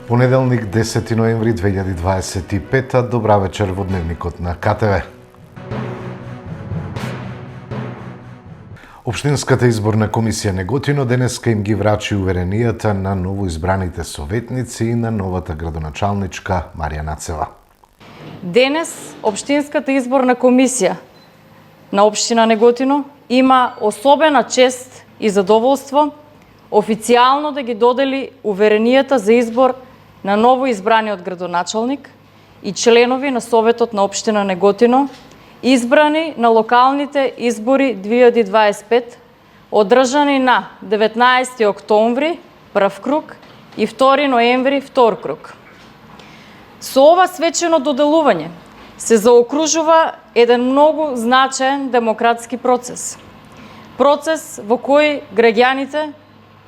Понеделник, 10 ноември 2025, добра вечер во дневникот на КТВ. Општинската изборна комисија Неготино денеска им ги врачи уверенијата на новоизбраните советници и на новата градоначалничка Марија Нацева. Денес Општинската изборна комисија на општина Неготино има особена чест и задоволство официјално да ги додели уверенијата за избор на новоизбраниот градоначалник и членови на Советот на општина Неготино, избрани на локалните избори 2025, одржани на 19 октомври, прв круг, и 2 ноември, втор круг. Со ова свечено доделување се заокружува еден многу значаен демократски процес. Процес во кој граѓаните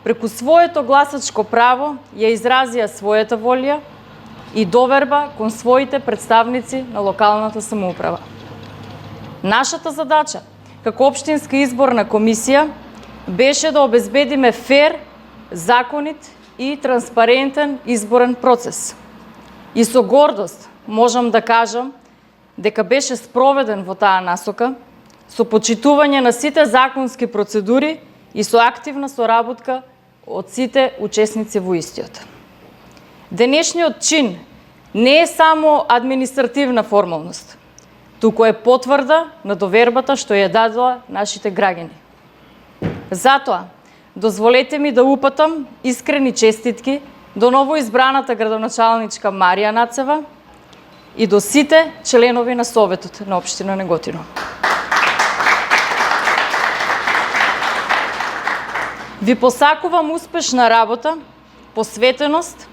преку своето гласачко право ја изразија својата волја и доверба кон своите представници на локалната самоуправа. Нашата задача како Општинска изборна комисија беше да обезбедиме фер, законит и транспарентен изборен процес. И со гордост можам да кажам дека беше спроведен во таа насока, со почитување на сите законски процедури и со активна соработка од сите учесници во истиот. Денешниот чин не е само административна формалност, туку е потврда на довербата што ја дадоа нашите граѓани. Затоа, дозволете ми да упатам искрени честитки до новоизбраната градоначалничка Марија Нацева и до сите членови на Советот на општина Неготино. Ви посакувам успешна работа, посветеност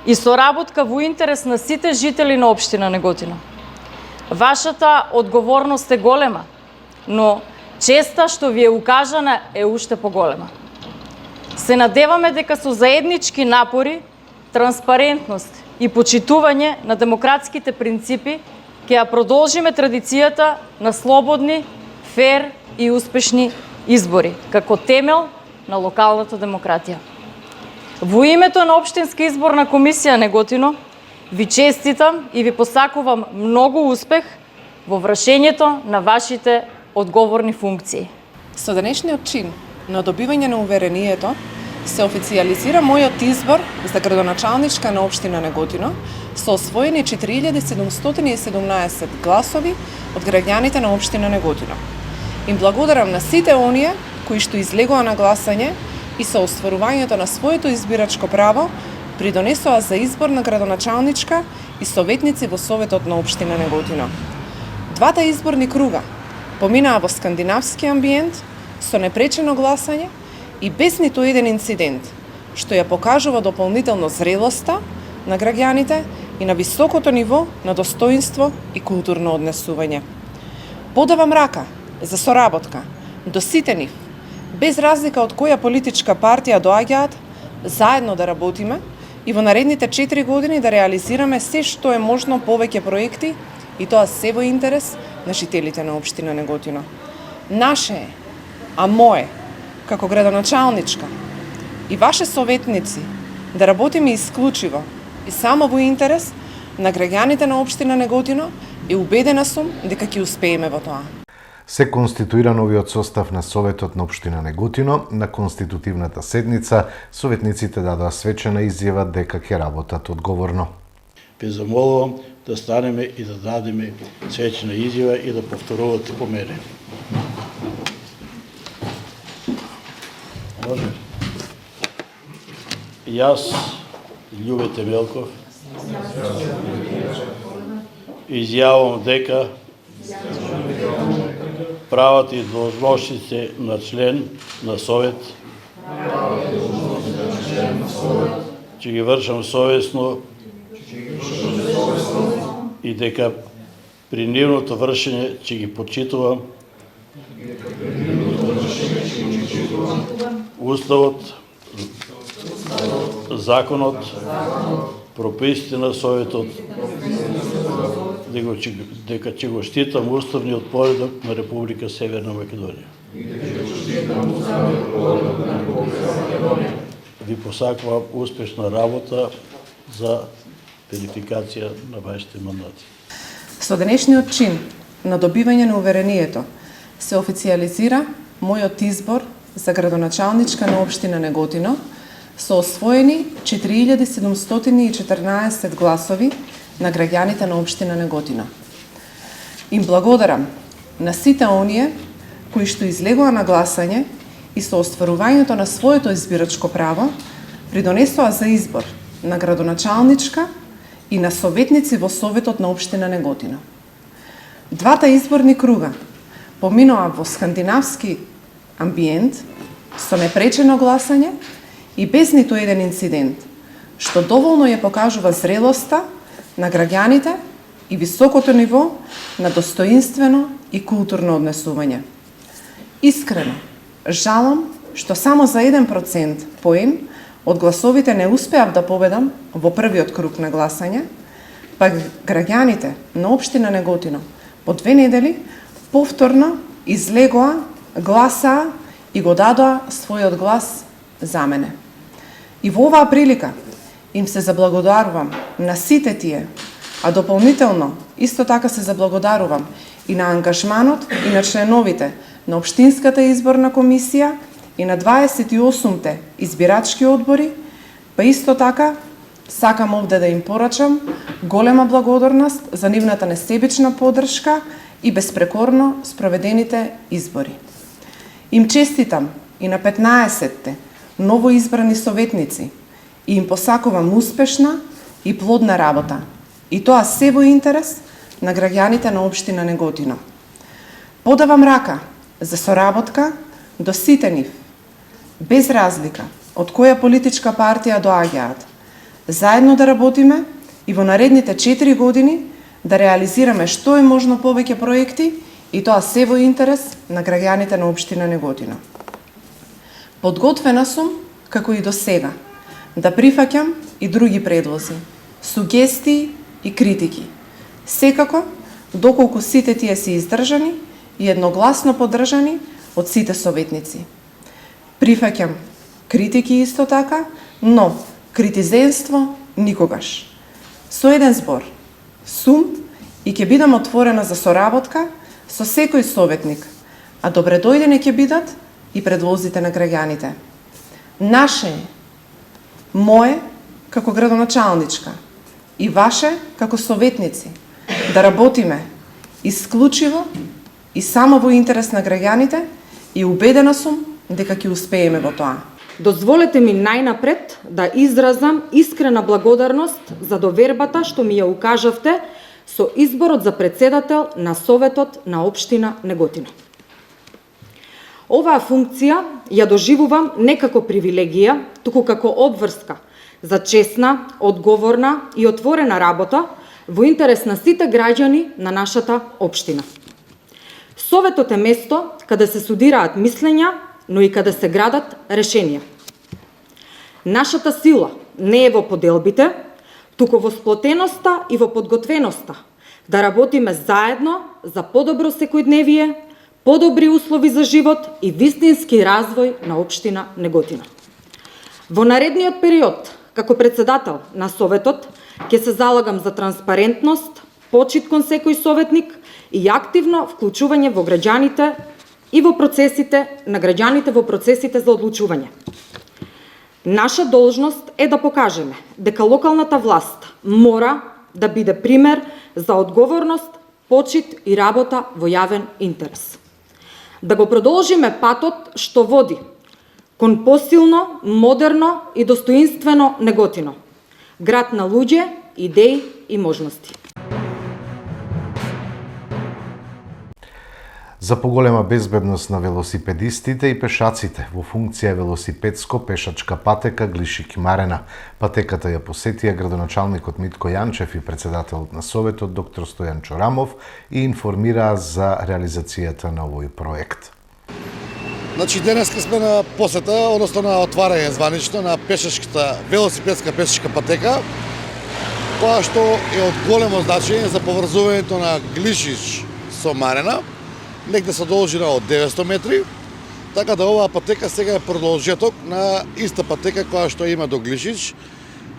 и соработка во интерес на сите жители на општина Неготино. Вашата одговорност е голема, но честа што ви е укажана е уште поголема. Се надеваме дека со заеднички напори, транспарентност и почитување на демократските принципи ќе ја продолжиме традицијата на слободни, фер и успешни избори, како темел на локалната демократија. Во името на Општинска изборна комисија Неготино, ви честитам и ви посакувам многу успех во вршењето на вашите одговорни функции. Со денешниот чин на добивање на уверението се официјализира мојот избор за градоначалничка на општина Неготино со освоени 4717 гласови од граѓаните на општина Неготино. Им благодарам на сите оние кои што излегоа на гласање и со остварувањето на своето избирачко право придонесоа за избор на градоначалничка и советници во Советот на општина Неготино. Двата изборни круга поминаа во скандинавски амбиент, со непречено гласање и без ниту еден инцидент, што ја покажува дополнително зрелоста на граѓаните и на високото ниво на достоинство и културно однесување. Подавам рака за соработка до сите нив, без разлика од која политичка партија доаѓаат, заедно да работиме и во наредните 4 години да реализираме се што е можно повеќе проекти и тоа се во интерес на жителите на општина Неготино. Наше е, а мое, како градоначалничка и ваше советници, да работиме исклучиво и само во интерес на граѓаните на општина Неготино и убедена сум дека ќе успееме во тоа. Се конституира новиот состав на Советот на општина Неготино. На конститутивната седница советниците дадоа свечена изјава дека ќе работат одговорно. Ве замолувам да станеме и да дадеме свечена изјава и да повторувате по мене. Може? Јас, Љубе Темелков, изјавувам дека правата и должностите на член на Совет ќе ги вршам совесно и дека при нивното вршење ќе ги почитувам Уставот, законот, прописите на Советот, дека ќе го штитам уставниот поредок на Република Северна Македонија. ви посакувам успешна работа за верификација на вашите мандати. Со денешниот чин на добивање на уверението се официализира мојот избор за градоначалничка на општина Неготино со освоени 4714 гласови на граѓаните на општина Неготино. Им благодарам на сите оние кои што излегоа на гласање и со остварувањето на своето избирачко право придонесоа за избор на градоначалничка и на советници во Советот на општина Неготино. Двата изборни круга поминаа во скандинавски амбиент со непречено гласање и без ниту еден инцидент, што доволно ја покажува зрелоста на граѓаните и високото ниво на достоинствено и културно однесување. Искрено, жалам што само за 1% поен од гласовите не успеав да победам во првиот круг на гласање, па граѓаните на општина Неготино по 2 недели повторно излегоа, гласаа и го дадоа својот глас за мене. И во оваа прилика им се заблагодарувам на сите тие, а дополнително исто така се заблагодарувам и на ангажманот и на членовите на Општинската изборна комисија и на 28-те избирачки одбори, па исто така сакам овде да им порачам голема благодарност за нивната несебична поддршка и безпрекорно спроведените избори. Им честитам и на 15-те новоизбрани советници и им посакувам успешна и плодна работа. И тоа се во интерес на граѓаните на општина Неготино. Подавам рака за соработка до сите нив, без разлика од која политичка партија доаѓаат. Заедно да работиме и во наредните 4 години да реализираме што е можно повеќе проекти и тоа се во интерес на граѓаните на општина Неготино. Подготвена сум, како и до сега, да прифаќам и други предлози, сугестии и критики. Секако, доколку сите тие се издржани и едногласно поддржани од сите советници. Прифаќам критики исто така, но критизенство никогаш. Со еден збор, сум и ќе бидам отворена за соработка со секој советник, а добредојдени ќе бидат и предлозите на граѓаните. Наше, мое, како градоначалничка и ваше, како советници, да работиме исклучиво и само во интерес на граѓаните и убедена сум дека ќе успееме во тоа. Дозволете ми најнапред да изразам искрена благодарност за довербата што ми ја укажавте со изборот за председател на Советот на општина Неготино. Оваа функција ја доживувам не како привилегија, туку како обврска за честна, одговорна и отворена работа во интерес на сите граѓани на нашата општина. Советот е место каде се судираат мислења, но и каде се градат решенија. Нашата сила не е во поделбите, туку во сплотеноста и во подготвеноста да работиме заедно за подобро секојдневие, подобри услови за живот и вистински развој на општина Неготино. Во наредниот период, како председател на Советот, ќе се залагам за транспарентност, почит кон секој советник и активно вклучување во граѓаните и во процесите на граѓаните во процесите за одлучување. Наша должност е да покажеме дека локалната власт мора да биде пример за одговорност, почит и работа во јавен интерес. Да го продолжиме патот што води кон посилно, модерно и достоинствено Неготино, град на луѓе, идеи и можности. За поголема безбедност на велосипедистите и пешаците во функција велосипедско-пешачка патека Глишик-Марена. Патеката ја посетија градоначалникот Митко Јанчев и председателот на Советот доктор Стојан Чорамов и информираа за реализацијата на овој проект. Значи денеска сме на посета, односно на отварање званично на пешачката велосипедска пешачка патека, која што е од големо значење за поврзувањето на Глишич со Марена, негде се должина од 900 метри Така да оваа патека сега е продолжеток на иста патека која што има до Глишич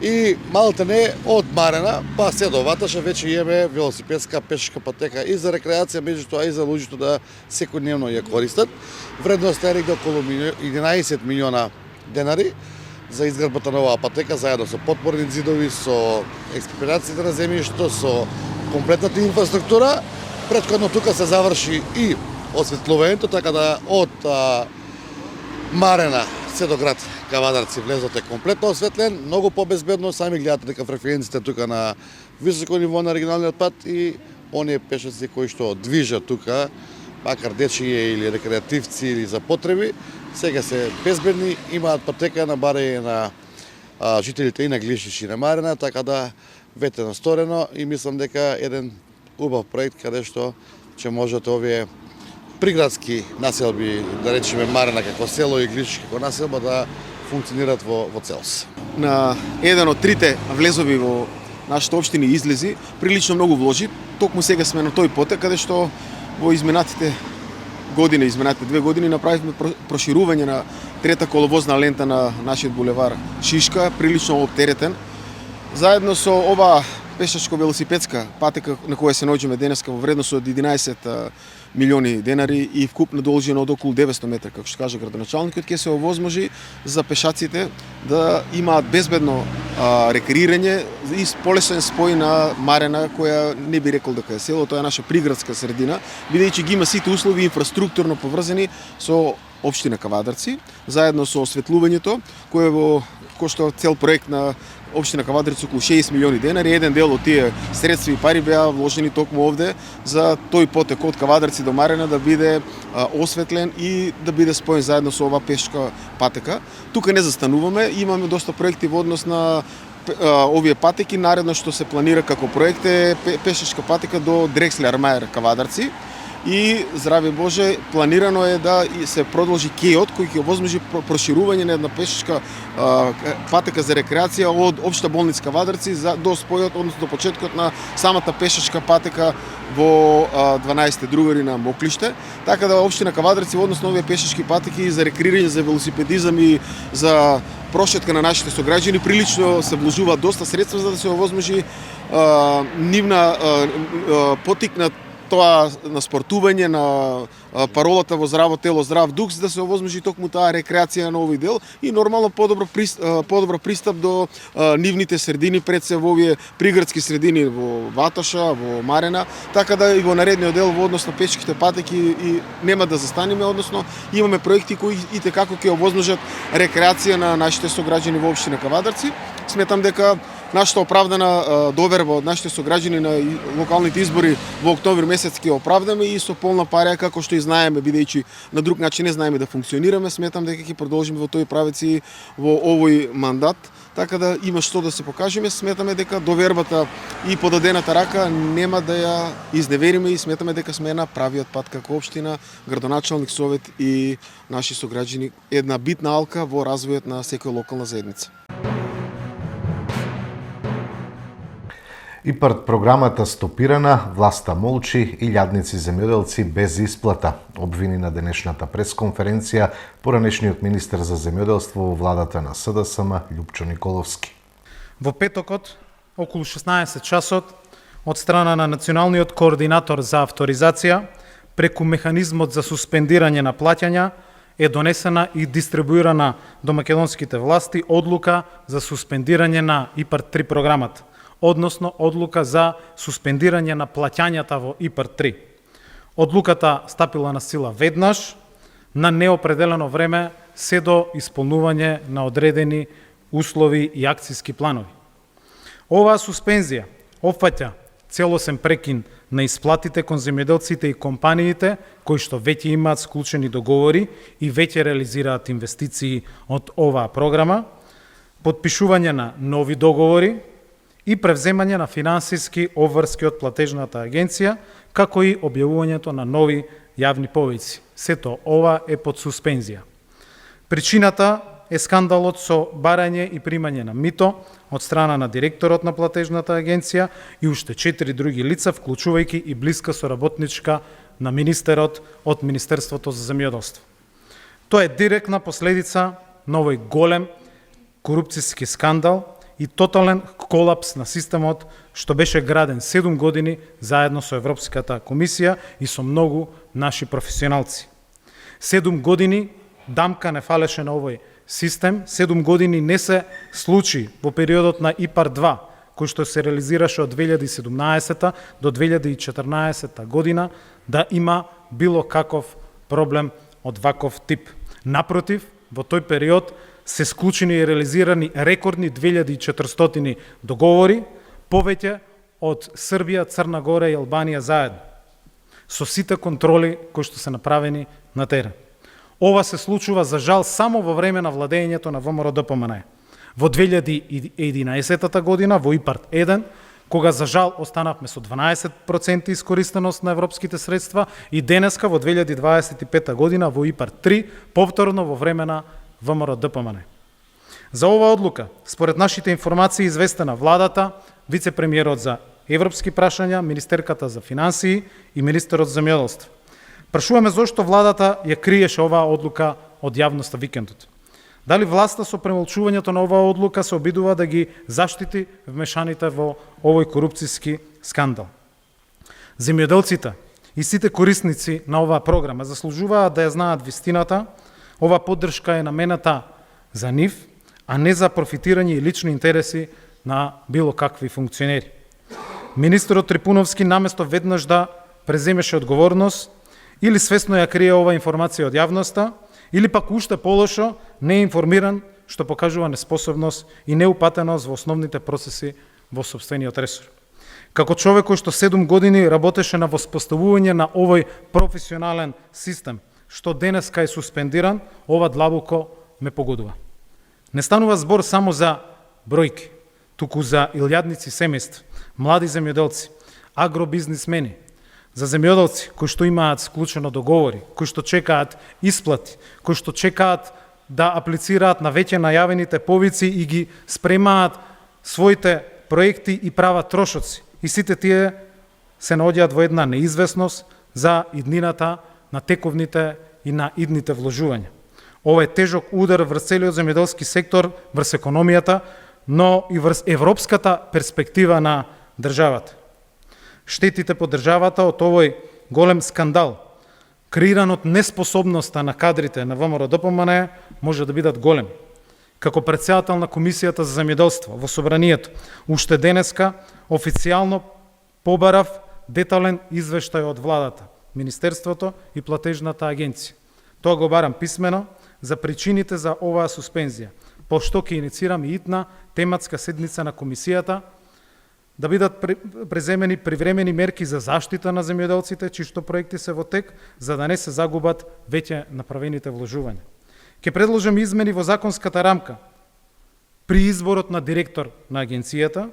и малтене од Марена па се до Ваташа веќе имаме велосипедска пешачка патека и за рекреација, меѓутоа и за луѓето да секојдневно ја користат. Вредноста е некаде околу 11 милиона денари за изградбата на оваа патека, заедно со подпорни зидови, со експроприацијата на земјишто, со комплетната инфраструктура. Претходно тука се заврши и осветлувањето, така да од Марена се до град Кавадарци влезот е комплетно осветлен, многу побезбедно, сами гледате дека фреквенциите тука на високо ниво на регионалниот пат и оние пешаци кои што движат тука, макар дечије или рекреативци или за потреби, сега се безбедни, имаат патека на барање на жителите и на Глишич и на Марена, така да вете насторено и мислам дека еден убав проект каде што ќе можат овие приградски населби, да речеме Марена како село и Глишич како населба да функционираат во целост. На еден од трите влезови во нашата општина излези, прилично многу вложи. Токму сега сме на тој потек каде што во изминатите 2 години направивме проширување на трета коловозна лента на нашиот булевар Шишка, прилично оптеретен. Заедно со ова пешачко-велосипедска патека на која се наоѓаме денеска во вредност од 11 милиони денари и вкупна должина од околу 900 метра, како што кажа градоначалникот, ќе се овозможи за пешаците да имаат безбедно рекреирање и полесен спој на Марена, која не би рекол дека е село, тоа е наша приградска средина, бидејќи ги има сите услови инфраструктурно поврзани со општина Кавадарци, заедно со осветлувањето, кое во кошто цел проект на општина Кавадарци околу 60 милиони денари. Еден дел од тие средства и пари беа вложени токму овде за тој потек од Кавадарци до Марена да биде осветлен и да биде споен заедно со оваа пешка патека. Тука не застануваме, имаме доста проекти во однос на овие патеки. Наредно што се планира како проект е пешачка патека до Дрекслер Мајер Кавадарци. И, здраве Боже, планирано е да се продолжи кејот кој ќе овозможи проширување на една пешачка патека за рекреација од општа болница Кавадарци до спојот, односно до почеткот на самата пешачка патека во 12 другари на Моклиште. Така да општина Кавадарци во однос на овие пешачки патеки за рекреирање, за велосипедизам и за прошетка на нашите сограѓани прилично се вложуваат доста средства за да се овозможи нивна потик на тоа на спортување, на паролата во здраво тело, здрав дух, за да се овозможи токму таа рекреација на овој дел и нормално подобро пристап до нивните средини, пред се во овие приградски средини во Ваташа, во Марена, така да и во наредниот дел во однос на пешачките патеки и нема да застанеме, односно имаме проекти кои итекако ќе овозможат рекреација на нашите сограѓани во општина Кавадарци. Сметам дека нашата оправдана доверба од нашите сограѓани на локалните избори во октомври месец ќе оправдаме и со полна пареја, како што и знаеме, бидејќи на друг начин не знаеме да функционираме, сметам дека ќе продолжиме во тој правец и во овој мандат, така да има што да се покажеме. Сметаме дека довербата и подадената рака нема да ја изневериме и сметаме дека сме на правиот пат како општина, градоначалник, совет и наши сограѓани, една битна алка во развојот на секоја локална заедница. ИПАРД програмата стопирана, власта молчи и илјадници земјоделци без исплата, обвини на денешната пресконференција поранешниот министер за земјоделство во владата на СДСМ Љупчо Николовски. Во петокот, околу 16 часот, од страна на Националниот координатор за авторизација, преку механизмот за суспендирање на плаќања, е донесена и дистрибуирана до македонските власти одлука за суспендирање на ИПАРД 3 програмата, односно одлука за суспендирање на плаќањата во ИПАРД 3. Одлуката стапила на сила веднаш, на неопределено време, се до исполнување на одредени услови и акцијски планови. Оваа суспензија опфаќа целосен прекин на исплатите кон земјоделците и компаниите кои што веќе имаат склучени договори и веќе реализираат инвестиции од оваа програма, подпишување на нови договори и превземање на финансиски обврски од платежната агенција, како и објавувањето на нови јавни повици. Сето ова е под суспензија. Причината е скандалот со барање и примање на мито од страна на директорот на платежната агенција и уште 4 други лица, вклучувајќи и блиска соработничка на министерот од Министерството за земјоделство. Тоа е директна последица на овој голем корупцијски скандал и тотален колапс на системот што беше граден 7 години заедно со Европската комисија и со многу наши професионалци. 7 години дамка не фалеше на овој систем, 7 години не се случи во периодот на ИПАР-2, кој што се реализираше од 2017 до 2014 година, да има било каков проблем од ваков тип. Напротив, во тој период се склучени и реализирани рекордни 2400 договори, повеќе од Србија, Црна Гора и Албанија заедно, со сите контроли кои што се направени на терен. Ова се случува, за жал, само во време на владењето на ВМРО-ДПМНЕ. Во 2011 година, во ИПАР-1, кога за жал останавме со 12% искористеност на европските средства, и денеска во 2025 година во ИПАР-3, повторно во време на ВМРО-ДПМНЕ. За оваа одлука, според нашите информации, известена владата, вице-премиерот за европски прашања, министерката за финансии и министерот за земјоделство. Прашуваме зошто владата ја криеше оваа одлука од јавноста викендот. Дали власта со премолчувањето на оваа одлука се обидува да ги заштити вмешаните во овој корупцијски скандал? Земјоделците и сите корисници на оваа програма заслужуваат да ја знаат вистината. Ова поддршка е намената за нив, а не за профитирање и лични интереси на било какви функционери. Министерот Трипуновски наместо веднаш да преземеше одговорност, или свесно ја крие ова информација од јавноста, или пак уште полошо не е информиран, што покажува неспособност и неупатеност во основните процеси во сопствениот ресор. Како човек кој што 7 години работеше на воспоставување на овој професионален систем, што денеска е суспендиран, ова длабоко ме погодува. Не станува збор само за бројки, туку за илјадници семејства, млади земјоделци, агробизнисмени, за земјоделци кои што имаат склучено договори, кои што чекаат исплати, кои што чекаат да аплицираат на веќе најавените повици и ги спремаат своите проекти и прават трошоци. И сите тие се наоѓаат во една неизвестност за иднината на тековните и на идните вложувања. Ова е тежок удар врз целиот земјоделски сектор, врз економијата, но и врз европската перспектива на државата. Штетите по државата од овој голем скандал, креиран од неспособноста на кадрите на ВМРО-ДПМНЕ, може да бидат големи. Како претседател на Комисијата за земјоделство во Собранието, уште денеска официјално побарав детален извештај од владата, Министерството и платежната агенција. Тоа го барам писмено за причините за оваа суспензија, пошто ќе инициирам и итна тематска седница на Комисијата, да бидат преземени привремени мерки за заштита на земјоделците, чишто проекти се во тек, за да не се загубат веќе направените вложувања. Ке предложам измени во законската рамка при изборот на директор на агенцијата,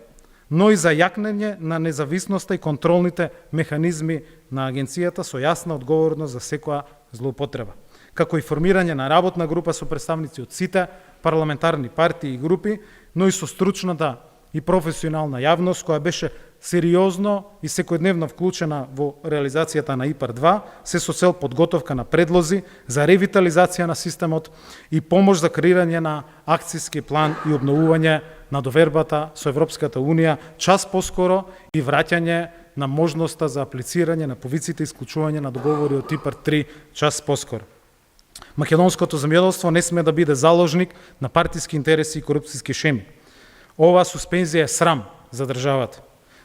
но и за јакнење на независноста и контролните механизми на агенцијата со јасна одговорност за секоја злоупотреба, како и формирање на работна група со представници од сите парламентарни партии и групи, но и со стручната и професионална јавност која беше сериозно и секојдневно вклучена во реализацијата на ИПАР-2, се со цел подготовка на предлози за ревитализација на системот и помош за креирање на акцијски план и обновување на довербата со Европската Унија час поскоро и враќање на можноста за аплицирање на повиците и исклучување на договори од ИПАР-3 час поскоро. Македонското земјоделство не сме да биде заложник на партиски интереси и корупцијски шеми. Оваа суспензија е срам за државата,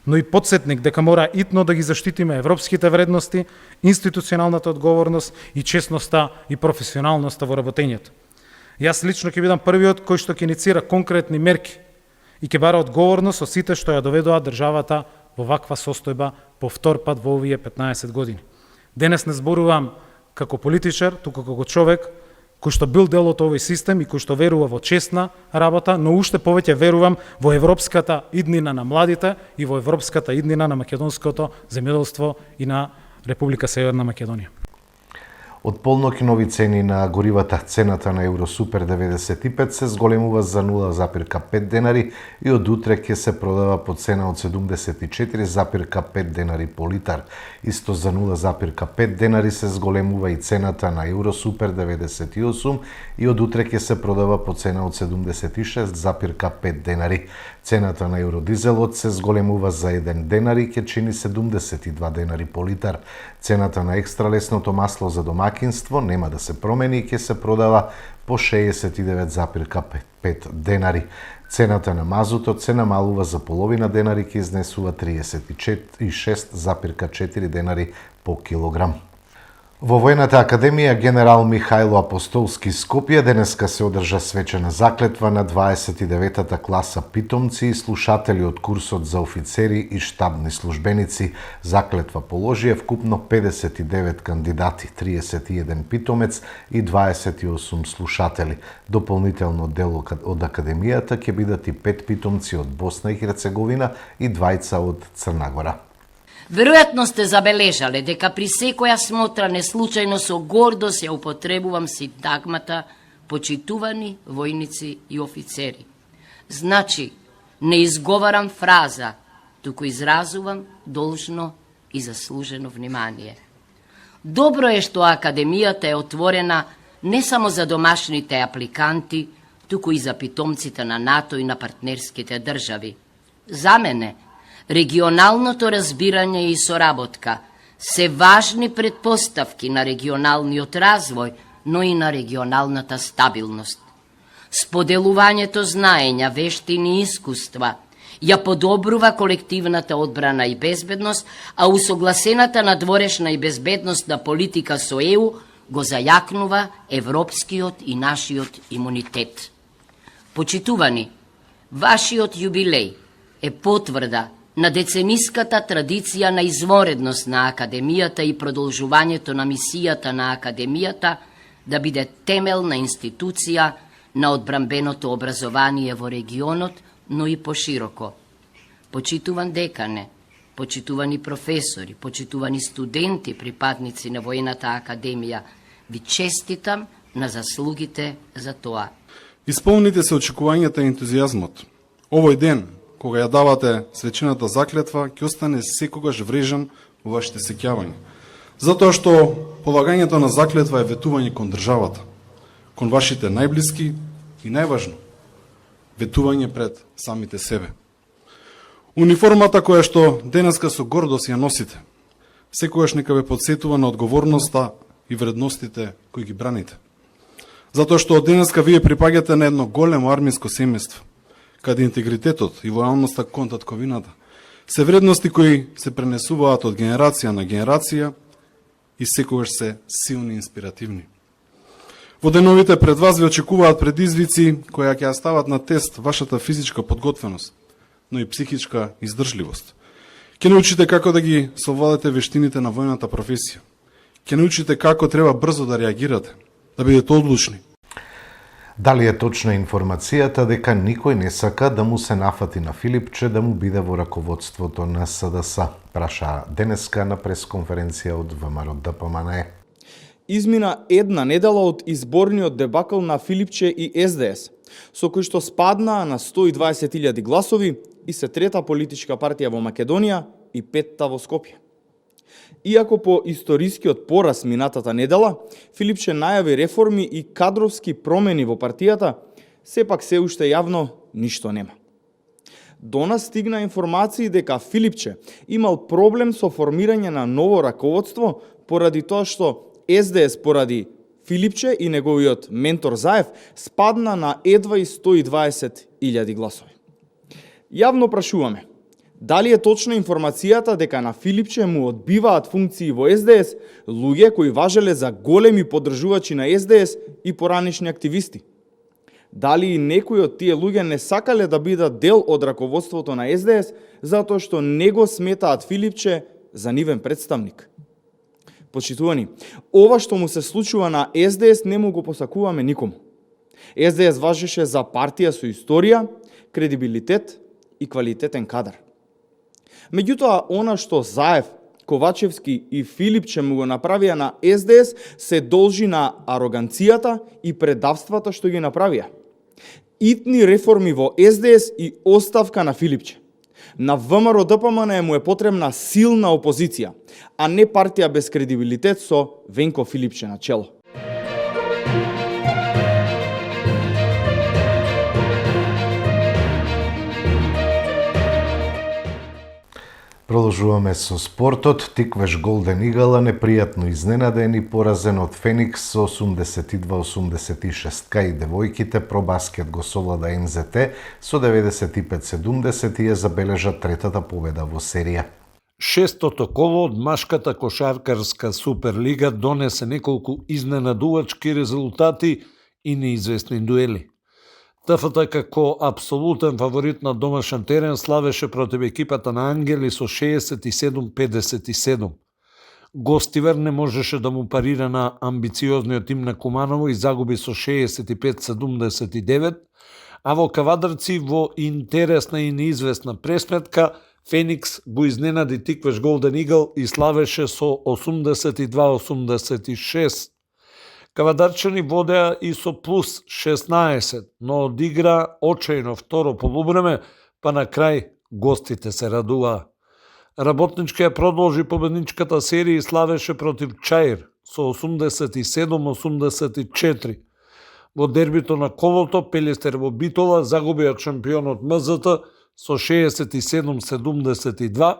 но и подсетник дека мора итно да ги заштитиме европските вредности, институционалната одговорност и честноста и професионалноста во работењето. Јас лично ќе бидам првиот кој што ќе иницира конкретни мерки и ќе бара одговорност од сите што ја доведоа државата во ваква состојба по втор пат во овие 15 години. Денес не зборувам како политичар, туку како човек кој што бил дел од овој систем и кој што верува во честна работа, но уште повеќе верувам во европската иднина на младите и во европската иднина на македонското земјоделство и на Република Северна Македонија. Од полноќ нови цени на горивата, цената на Евросупер 95 се зголемува за 0,5 денари и од утре ќе се продава по цена од 74,5 денари по литар. Исто за 0,5 денари се зголемува и цената на Евросупер 98 и од утре ќе се продава по цена од 76,5 денари. Цената на евродизелот се зголемува за 1 денар и ќе чини 72 денари по литар. Цената на екстралесното масло за домакинство нема да се промени и ќе се продава по 69,5 денари. Цената на мазутот се намалува за половина денар и ќе изнесува 36,4 денари по килограм. Во Војната академија генерал Михајло Апостолски Скопје денеска се одржа свечена заклетва на 29-та класа питомци и слушатели од курсот за офицери и штабни службеници. Заклетва положија вкупно 59 кандидати, 31 питомец и 28 слушатели. Дополнително дел од академијата ќе бидат и 5 питомци од Босна и Херцеговина и 2 од Црна Гора. Веројатно сте забележале дека при секоја смотра неслучајно со гордост ја употребувам синтагмата почитувани војници и офицери. Значи, не изговарам фраза, туку изразувам должно и заслужено внимание. Добро е што академијата е отворена не само за домашните апликанти, туку и за питомците на НАТО и на партнерските држави. За мене, регионалното разбирање и соработка се важни предпоставки на регионалниот развој, но и на регионалната стабилност. Споделувањето знаења, вештини и искуства ја подобрува колективната одбрана и безбедност, а усогласената надворешна и безбедностна политика со ЕУ го зајакнува европскиот и нашиот имунитет. Почитувани, вашиот јубилеј е потврда на децениската традиција на изворедност на академијата и продолжувањето на мисијата на академијата да биде темелна институција на одбранбеното образование во регионот, но и пошироко. Почитуван декане, почитувани професори, почитувани студенти, припадници на Војната академија, ви честитам на заслугите за тоа. Исполните се очекувањата и ентузијазмот. Овој ден, кога ја давате свечената заклетва, ќе остане секогаш врежан во вашите сеќавања. Затоа што полагањето на заклетва е ветување кон државата, кон вашите најблиски и најважно, ветување пред самите себе. Униформата која што денеска со гордост ја носите, секогаш нека ве подсетува на одговорноста и вредностите кои ги браните. Затоа што од денеска вие припаѓате на едно големо армиско семејство, каде интегритетот и лојалноста кон татковината се вредности кои се пренесуваат од генерација на генерација и секогаш се силни и инспиративни. Во деновите пред вас ви очекуваат предизвици кои ќе ја стават на тест вашата физичка подготвеност, но и психичка издржливост. Ќе научите како да ги совладете вештините на војната професија. Ќе научите како треба брзо да реагирате, да бидете одлучни. Дали е точна информацијата дека никој не сака да му се нафати на Филипче да му биде во раководството на СДС, праша денеска на пресконференција од ВМРО ДПМНЕ. Измина една недела од изборниот дебакл на Филипче и СДС, со кој што спаднаа на 120.000 гласови и се трета политичка партија во Македонија и петта во Скопје. Иако по историскиот пораз минатата недела, Филипче најави реформи и кадровски промени во партијата, сепак се уште јавно ништо нема. До нас стигна информации дека Филипче имал проблем со формирање на ново раководство поради тоа што СДС поради Филипче и неговиот ментор Заев спадна на едва и 120.000 гласови. Јавно прашуваме, дали е точна информацијата дека на Филипче му одбиваат функции во СДС луѓе кои важеле за големи поддржувачи на СДС и поранешни активисти? Дали и некои од тие луѓе не сакале да бидат дел од раководството на СДС затоа што не го сметаат Филипче за нивен представник? Почитувани, ова што му се случува на СДС не му го посакуваме никому. СДС важеше за партија со историја, кредибилитет и квалитетен кадар. Меѓутоа, она што Заев Ковачевски и Филипче му го направија на СДС се должи на ароганцијата и предавствата што ги направија. Итни реформи во СДС и оставка на Филипче. На ВМРО ДПМН му е потребна силна опозиција, а не партија без кредибилитет со Венко Филипче на чело. Продолжуваме со спортот. Тиквеш Голден Игала непријатно изненаден и поразен од Феникс со 82-86, кај девојките Пробаскет го совлада НЗТ со 95-70 и ја забележа третата победа во серија. Шестото коло од машката кошаркарска Суперлига донесе неколку изненадувачки резултати и неизвестни дуели. ТФТ како апсолутен фаворит на домашен терен славеше против екипата на Ангели со 67-57. Гостивер не можеше да му парира на амбициозниот тим на Куманово и загуби со 65-79, а во Кавадарци во интересна и неизвестна пресметка Феникс го изненади Тиквеш Голден Игл и славеше со 82-86. Кавадарчани водеа и со плюс 16, но одигра очајно второ полувреме, па на крај гостите се радуваа. Работничкиот продолжи победничката серија и славеше против Чаир со 87-84. Во дербито на колото Пелестер во Битола загуби од шампионот МЗТ со 67-72,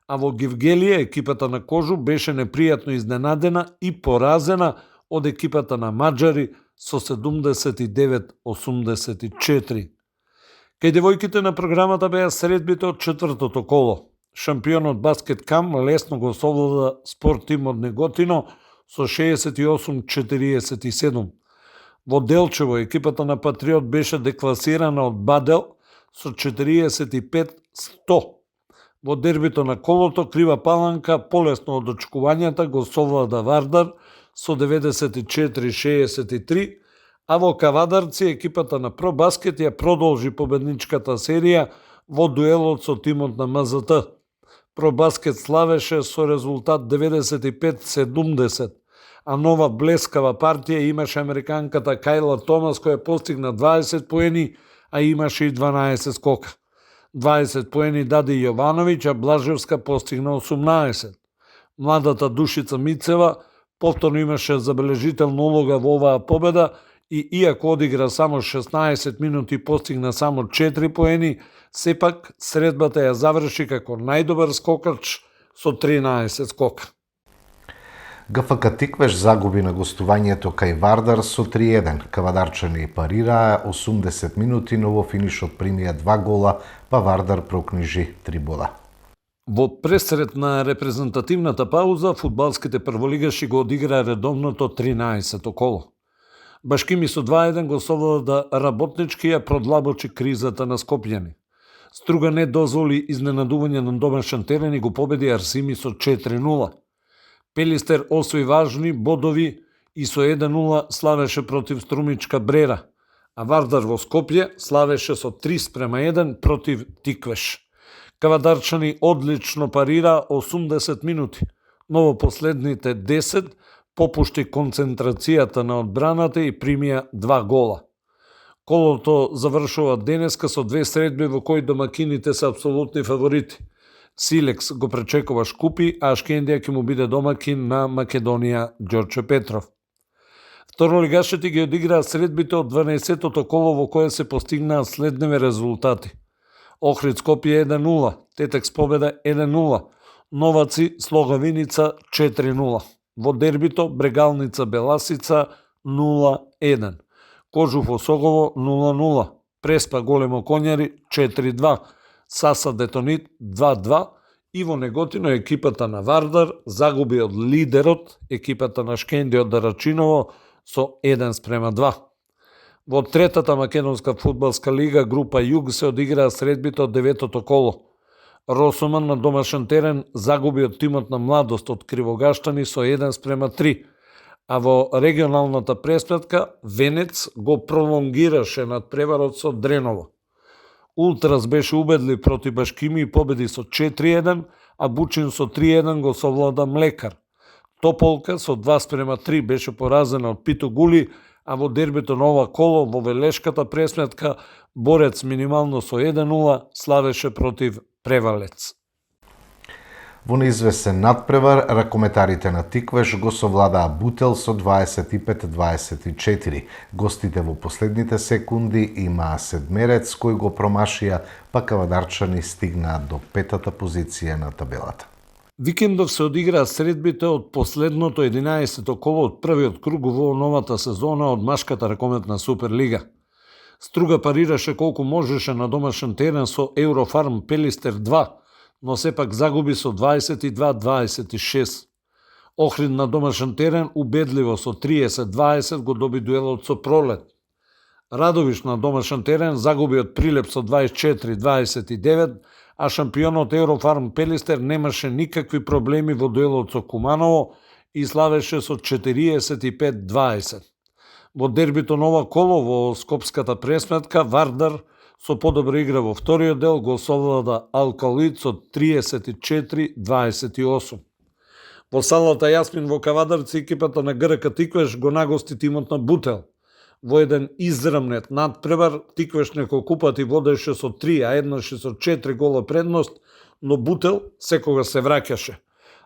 а во Гевгелија екипата на Кожу беше непријатно изненадена и поразена од екипата на Маđари со 79-84. Кај девојките на програмата беа средбите од четвртото коло. Шампионот Баскет Кам лесно го совлада спорт тим од Неготино со 68-47. Во Делчево екипата на Патриот беше декласирана од Бадел со 45-100. Во дербито на колото Крива Паланка полесно од очкувањата го совлада Вардар со 94-63, а во Кавадарци екипата на Пробаскет ја продолжи победничката серија во дуелот со тимот на МЗТ. Пробаскет славеше со резултат 95-70, а нова блескава партија имаше американката Кајла Томас која постигна 20 поени, а имаше и 12 скока. 20 поени даде Јовановиќ, а Блажевска постигна 18. Младата Душица Мицева повторно имаше забележителна улога во оваа победа и иако одигра само 16 минути и постигна само 4 поени, сепак средбата ја заврши како најдобар скокач со 13 скока. ГФК Тиквеш загуби на гостувањето кај Вардар со 3-1. Кавадарчани парираа 80 минути, но во финишот примија 2 гола, па Вардар прокнижи 3 бода. Во пресред на репрезентативната пауза, фудбалските прволигаши го одиграа редовното 13-то коло. Башкими со 2-1 го совлада Работнички ја продлабочи кризата на Скопјани. Струга не дозволи изненадување на домашен терен и го победи Арсими со 4-0. Пелистер освои важни бодови и со 1-0 славеше против Струмичка Брера, а Вардар во Скопје славеше со 3-1 против Тиквеш. Кавадарчани одлично парира 80 минути, но во последните 10 попушти концентрацијата на одбраната и примија 2 гола. Колото завршува денеска со 2 средби во кои домакините се апсолутни фаворити. Силекс го пречекува Шкупи, а Ашкендија ќе му биде домакин на Македонија Ѓорче Петров. Второлигашите ги одиграа средбите од 12-тото коло во кое се постигнаа следниве резултати. Охрид Скопје 1-0, Тетекс победа 1-0, Новаци Слогавиница 4-0. Во дербито Брегалница Беласица 0-1. Кожуф Осогово 0-0, Преспа Големо Конјари 4-2, Саса Детонит 2-2 и во Неготино екипата на Вардар загуби од лидерот, екипата на Шкендија од Дарачиново со 1-2. Во третата македонска фудбалска лига група Југ се одиграа средбите од 9-тото коло. Росоман на домашен терен загуби од тимот на Младост од Кривогаштани со 1-3, а во регионалната преспратка Венец го пролонгираше над преварот со Дреново. Ултрас беше убедлив против Башкими и победи со 4-1, а Бучин со 3-1 го совлада Млекар. Тополка со 2:3 беше поразена од Пито Гули, а во дербито на ова коло во велешката пресметка Борец минимално со 1-0 славеше против Превалец. Во неизвестен надпревар, ракометарите на Тиквеш го совладаа Бутел со 25-24. Гостите во последните секунди имаа седмерец кој го промашија, па кавадарчани стигнаа до 5-та позиција на табелата. Викендов се одиграа средбите од последното 11-то коло од првиот круг во новата сезона од машката ракометна Суперлига. Струга парираше колку можеше на домашен терен со Еврофарм Пелистер 2, но сепак загуби со 22-26. Охрид на домашен терен убедливо со 30-20 го доби дуелот со Пролет. Радовиш на домашен терен загуби од Прилеп со 24-29, а шампионот Еврофарм Пелистер немаше никакви проблеми во дуелот со Куманово и славеше со 45-20. Во дербито на ова коло во скопската пресметка Вардар со подобра игра во вториот дел го совлада Алкалит со 34-28. Во салата Јасмин во Кавадарци екипата на ГРК Тиквеш го нагости тимот на Бутел. Во еден израмнет надпревар Тиквеш неколку пати водеше со 3, а еднаш со 4 гола предност, но Бутел секогаш се враќаше.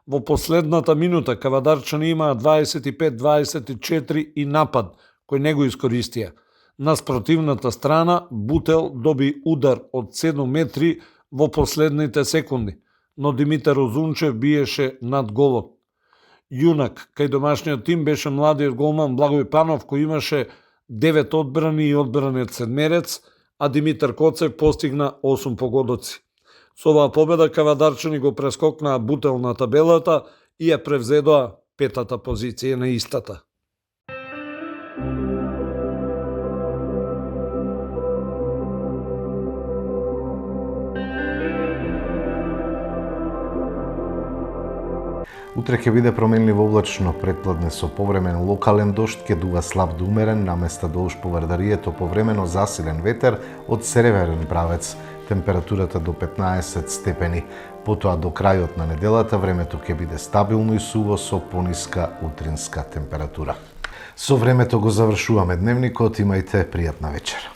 Во последната минута кавадарчани имаа 25-24 и напад кој не го искористија. На спротивната страна Бутел доби удар од 7 метри во последните секунди, но Димитар Озунчев биеше над голот. Јунак кај домашниот тим беше младиот голман Благој Панов кој имаше 9 одбрани и одбранет седмерец, а Димитар Коцев постигна 8 погодоци. Со оваа победа кавадарчани го прескокнаа Бутел на табелата и ја превзедоа 5-та позиција на истата. Утре ќе биде променливо облачно, предпладне со повремен локален дожд, ќе дува слаб до умерен наместа долж по Вардарието, повремено засилен ветер од северен правец, температурата до 15 степени. Потоа до крајот на неделата времето ќе биде стабилно и суво со пониска утринска температура. Со времето го завршуваме дневникот, имајте пријатна вечер.